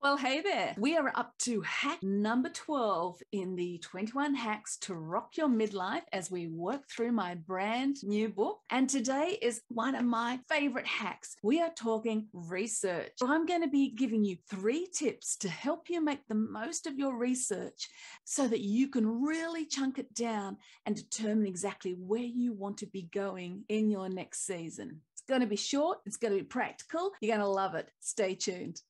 Well, hey there. We are up to hack number 12 in the 21 hacks to rock your midlife as we work through my brand new book. And today is one of my favorite hacks. We are talking research. So I'm going to be giving you 3 tips to help you make the most of your research so that you can really chunk it down and determine exactly where you want to be going in your next season. It's going to be short. It's going to be practical. You're going to love it. Stay tuned.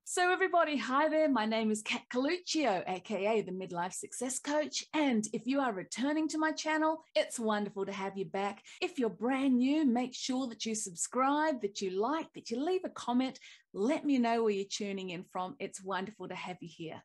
So everybody, hi there. My name is Coluccio, aka the Midlife Success Coach. And if you are returning to my channel, it's wonderful to have you back. If you're brand new, make sure that you subscribe, that you like, that you leave a comment. Let me know where you're tuning in from. It's wonderful to have you here.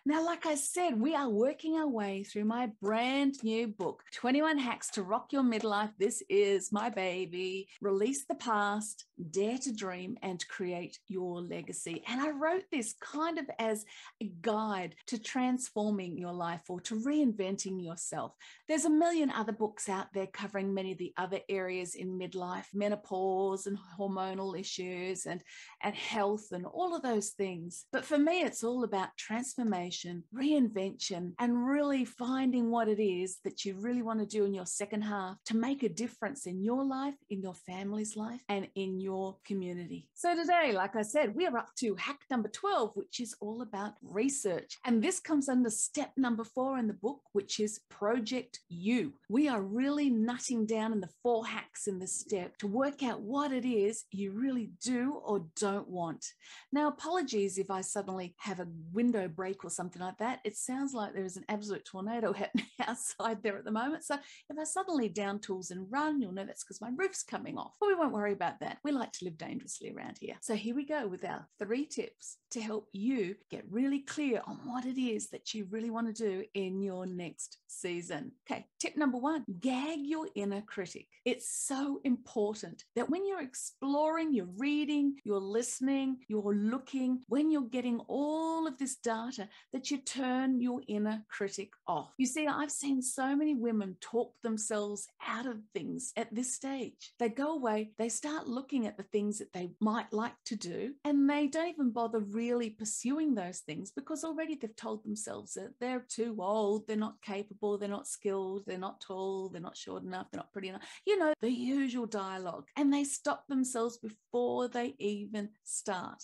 Now, like I said, we are working our way through my brand new book, 21 Hacks to Rock Your Midlife. This is my baby. Release the past, dare to dream, and create your legacy. And I wrote this kind of as a guide to transforming your life or to reinventing yourself. There's a million other books out there covering many of the other areas in midlife, menopause and hormonal issues and health and all of those things. But for me, it's all about transformation, reinvention, and really finding what it is that you really want to do in your second half to make a difference in your life, in your family's life, and in your community. So today, like I said, we are up to hack number 12, which is all about research. And this comes under step number 4 in the book, which is Project You. We are really nutting down in the 4 hacks in this step to work out what it is you really do or don't want. Now, apologies if I suddenly have a window break or something like that. It sounds like there is an absolute tornado happening outside there at the moment. So if I suddenly down tools and run, you'll know that's because my roof's coming off. But we won't worry about that. We like to live dangerously around here. So here we go with our 3 tips to help you get really clear on what it is that you really want to do in your next season. Okay, tip number 1, gag your inner critic. It's so important that when you're exploring, you're reading, you're listening, you're looking, when you're getting all of this data, that you turn your inner critic off. You see, I've seen so many women talk themselves out of things at this stage. They go away, they start looking at the things that they might like to do, and they don't even bother really pursuing those things because already they've told themselves that they're too old, they're not capable, they're not skilled, they're not tall, they're not short enough, they're not pretty enough. You know, the usual dialogue. And they stop themselves before they even start.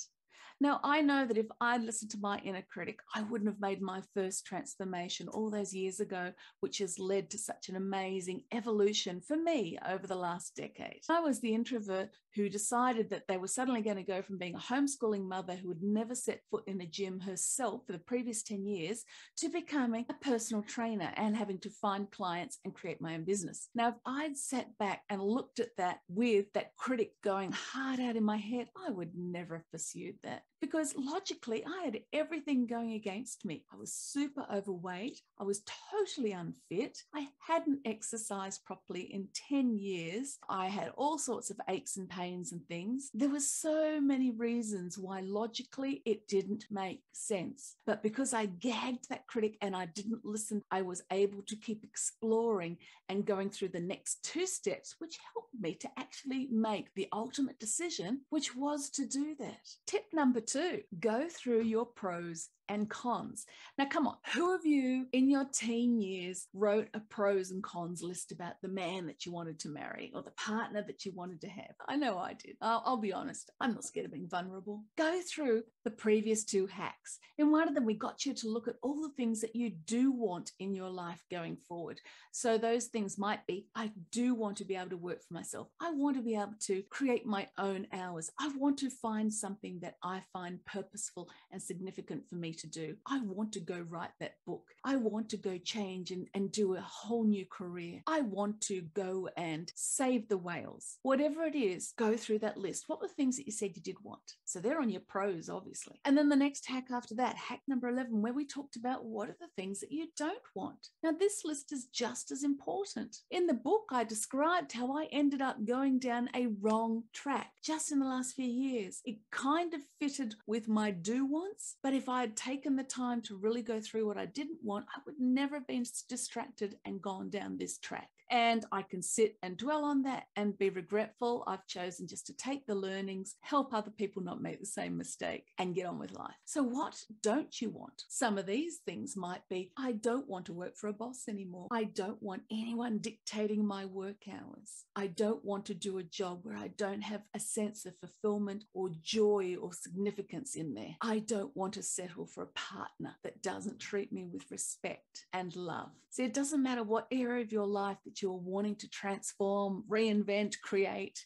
Now, I know that if I listened to my inner critic, I wouldn't have made my first transformation all those years ago, which has led to such an amazing evolution for me over the last decade. I was the introvert who decided that they were suddenly going to go from being a homeschooling mother who had never set foot in a gym herself for the previous 10 years to becoming a personal trainer and having to find clients and create my own business. Now, if I'd sat back and looked at that with that critic going hard out in my head, I would never have pursued that. Because logically, I had everything going against me. I was super overweight. I was totally unfit. I hadn't exercised properly in 10 years. I had all sorts of aches and pains and things. There were so many reasons why logically it didn't make sense. But because I gagged that critic and I didn't listen, I was able to keep exploring and going through the next 2 steps, which helped me to actually make the ultimate decision, which was to do that. Tip number 2, go through your pros and cons. Now, come on, who of you in your teen years wrote a pros and cons list about the man that you wanted to marry or the partner that you wanted to have? I know I did. I'll be honest. I'm not scared of being vulnerable. Go through the previous 2 hacks. In one of them, we got you to look at all the things that you do want in your life going forward. So those things might be, I do want to be able to work for myself. I want to be able to create my own hours. I want to find something that I find purposeful and significant for me to do. I want to go write that book. I want to go change and do a whole new career. I want to go and save the whales. Whatever it is, go through that list. What were things that you said you did want? So they're on your pros, obviously. And then the next hack after that, hack number 11, where we talked about what are the things that you don't want. Now, this list is just as important. In the book, I described how I ended up going down a wrong track just in the last few years. It kind of fitted with my do wants, but if I had taken the time to really go through what I didn't want, I would never have been distracted and gone down this track. And I can sit and dwell on that and be regretful. I've chosen just to take the learnings, help other people not make the same mistake, and get on with life. So what don't you want? Some of these things might be, I don't want to work for a boss anymore. I don't want anyone dictating my work hours. I don't want to do a job where I don't have a sense of fulfillment or joy or significance in there. I don't want to settle for a partner that doesn't treat me with respect and love. See, it doesn't matter what area of your life that you're wanting to transform, reinvent, create.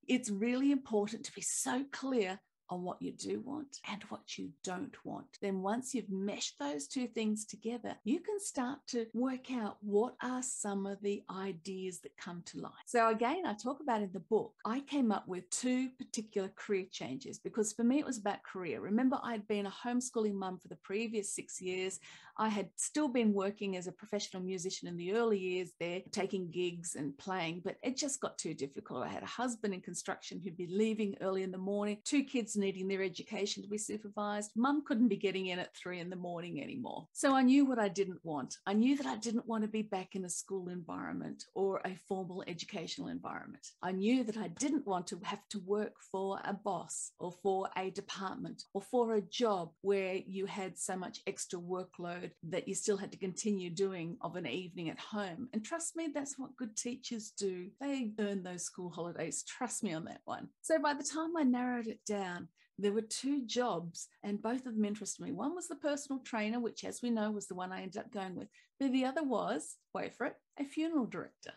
It's really important to be so clear on what you do want and what you don't want. Then once you've meshed those two things together, you can start to work out what are some of the ideas that come to life. So again, I talk about in the book, I came up with 2 particular career changes because for me, it was about career. Remember, I'd been a homeschooling mum for the previous 6 years. I had still been working as a professional musician in the early years there, taking gigs and playing, but it just got too difficult. I had a husband in construction who'd be leaving early in the morning, 2 kids needing their education to be supervised. Mum couldn't be getting in at 3 in the morning anymore. So I knew what I didn't want. I knew that I didn't want to be back in a school environment or a formal educational environment. I knew that I didn't want to have to work for a boss or for a department or for a job where you had so much extra workload that you still had to continue doing of an evening at home. And trust me, that's what good teachers do. They earn those school holidays. Trust me on that one. So by the time I narrowed it down, there were 2 jobs and both of them interested me. One was the personal trainer, which as we know was the one I ended up going with. But the other was, wait for it, a funeral director.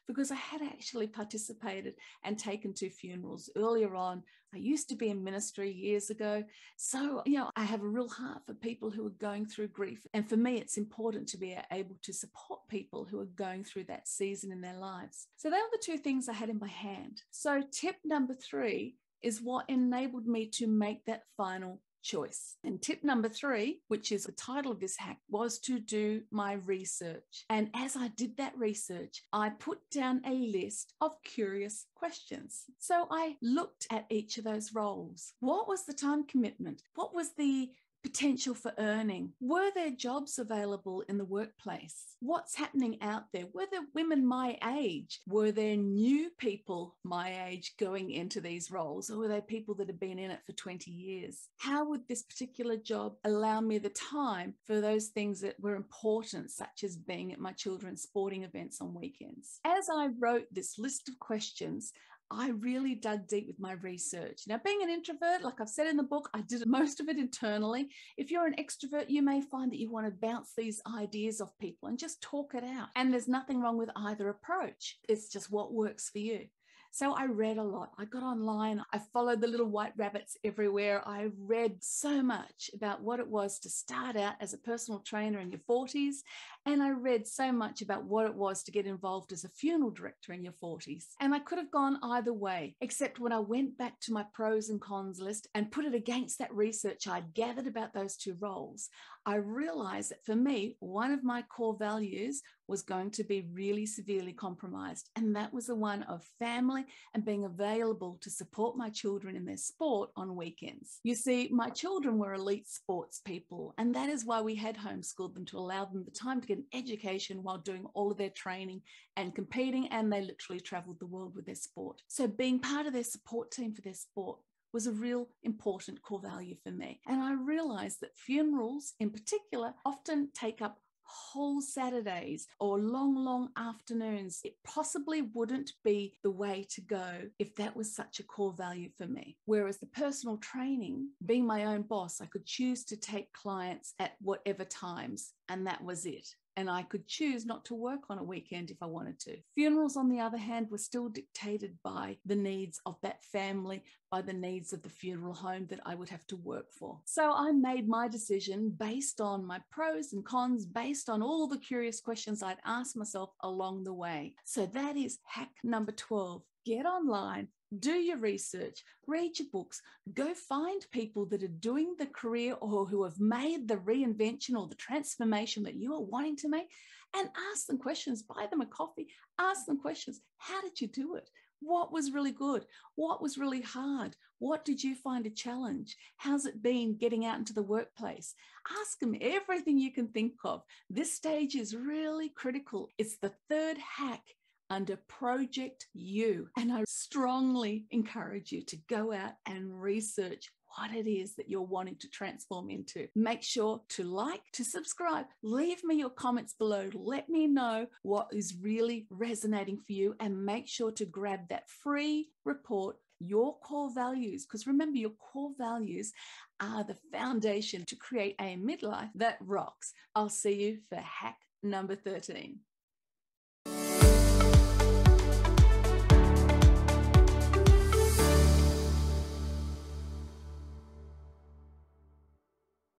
Because I had actually participated and taken 2 funerals earlier on. I used to be in ministry years ago. So, I have a real heart for people who are going through grief. And for me, it's important to be able to support people who are going through that season in their lives. So they were the 2 things I had in my hand. So tip number 3 is what enabled me to make that final choice. And tip number 3, which is the title of this hack, was to do my research. And as I did that research, I put down a list of curious questions. So I looked at each of those roles. What was the time commitment? What was the potential for earning? Were there jobs available in the workplace? What's happening out there? Were there women my age? Were there new people my age going into these roles? Or were they people that had been in it for 20 years? How would this particular job allow me the time for those things that were important, such as being at my children's sporting events on weekends? As I wrote this list of questions, I really dug deep with my research. Now, being an introvert, like I've said in the book, I did most of it internally. If you're an extrovert, you may find that you want to bounce these ideas off people and just talk it out. And there's nothing wrong with either approach. It's just what works for you. So I read a lot. I got online. I followed the little white rabbits everywhere. I read so much about what it was to start out as a personal trainer in your 40s. And I read so much about what it was to get involved as a funeral director in your 40s. And I could have gone either way, except when I went back to my pros and cons list and put it against that research I'd gathered about those 2 roles, I realized that for me, one of my core values was going to be really severely compromised. And that was the one of family and being available to support my children in their sport on weekends. You see, my children were elite sports people, and that is why we had homeschooled them, to allow them the time to get an education while doing all of their training and competing, and they literally traveled the world with their sport. So being part of their support team for their sport was a real important core value for me. And I realized that funerals in particular often take up whole Saturdays or long afternoons. It possibly wouldn't be the way to go if that was such a core value for me. Whereas the personal training, being my own boss, I could choose to take clients at whatever times, and that was it. And I could choose not to work on a weekend if I wanted to. Funerals, on the other hand, were still dictated by the needs of that family, by the needs of the funeral home that I would have to work for. So I made my decision based on my pros and cons, based on all the curious questions I'd asked myself along the way. So that is hack number 12. Get online, do your research, read your books, go find people that are doing the career or who have made the reinvention or the transformation that you are wanting to make, and ask them questions. Buy them a coffee, ask them questions. How did you do it? What was really good? What was really hard? What did you find a challenge? How's it been getting out into the workplace? Ask them everything you can think of. This stage is really critical. It's the third hack under Project You. And I strongly encourage you to go out and research what it is that you're wanting to transform into. Make sure to like, to subscribe. Leave me your comments below. Let me know what is really resonating for you, and make sure to grab that free report, Your Core Values, because remember, your core values are the foundation to create a midlife that rocks. I'll see you for hack number 13.